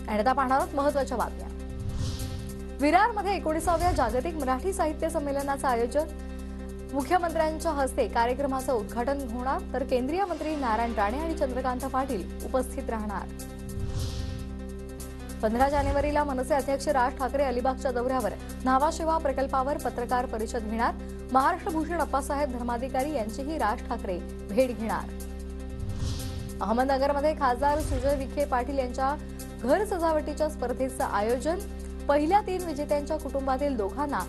आणि आता पाहणार आहोत महत्त्वाच्या बातम्या। विरारमध्ये 19व्या जागतिक मराठी साहित्य संमेलनाचं आयोजन। मुख्यमंत्र्यांच्या हस्ते कार्यक्रमाचं उद्घाटन होणार, तर केंद्रीय मंत्री नारायण राणे आणि चंद्रकांत पाटील उपस्थित राहणार। 15 जानेवारीला मनसे अध्यक्ष राज ठाकरे अलिबागच्या दौऱ्यावर न्हावा प्रकल्पावर पत्रकार परिषद घेणार। महाराष्ट्र भूषण अप्पासाहेब धर्माधिकारी यांचीही राज ठाकरे भेट घेणार। अहमदनगरमध्ये खासदार सुजय विखे पाटील यांच्या घर सजावटीच्या स्पर्धेचं आयोजन। पहिल्या 3 विजेत्यांच्या कुटुंबातील दोघांना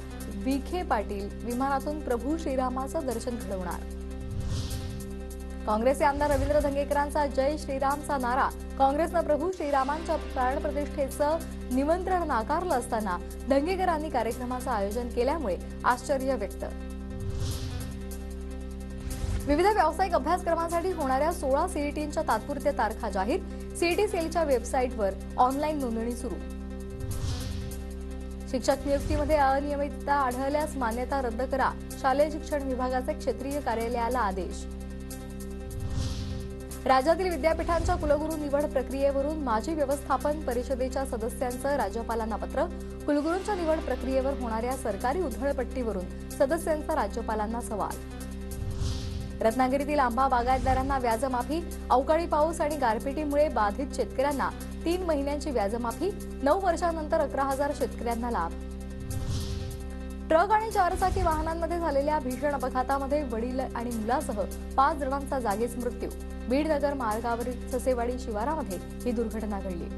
विखे पाटील विमानातून प्रभू श्रीरामाचं दर्शन घडवणार। काँग्रेसचे आमदार रवींद्र धंगेकरांचा जय श्रीरामचा नारा। काँग्रेसनं प्रभू श्रीरामांच्या प्राणप्रतिष्ठेचं निमंत्रण नाकारलं असताना धंगेकरांनी कार्यक्रमाचं आयोजन केल्यामुळे आश्चर्य व्यक्त। विविध व्यावसायिक अभ्यासक्रमांसाठी होणाऱ्या 16 सीईटींच्या तात्पुरत्या तारखा जाहीर। सीईटी सेलच्या वेबसाईटवर ऑनलाईन नोंदणी सुरू। शिक्षक नियुक्तीमध्ये अनियमितता आढळल्यास मान्यता रद्द करा। शालेय शिक्षण विभागाचे क्षेत्रीय कार्यालयाला आदेश। राज्यातील विद्यापीठांच्या कुलगुरू निवड प्रक्रियेवरून माजी व्यवस्थापन परिषदेच्या सदस्यांचं राज्यपालांना पत्र। कुलगुरूंच्या निवड प्रक्रियेवर होणाऱ्या सरकारी उधळपट्टीवरून सदस्यांचा राज्यपालांना सवाल। रत्नागिरीतील आंबा बागायतदारांना व्याजमाफी। अवकाळी पाऊस आणि गारपिटीमुळे बाधित शेतकऱ्यांना 3 महिन्यांची व्याजमाफी। 9 वर्षांनंतर 11,000 शेतकऱ्यांना लाभ। ट्रक आणि 4चाकी वाहनांमध्ये झालेल्या भीषण अपघातामध्ये वडील आणि मुलासह 5 जणांचा जागीच मृत्यू। बीड नगर मार्गावरील ससेवाडी शिवारामध्ये ही दुर्घटना घडली।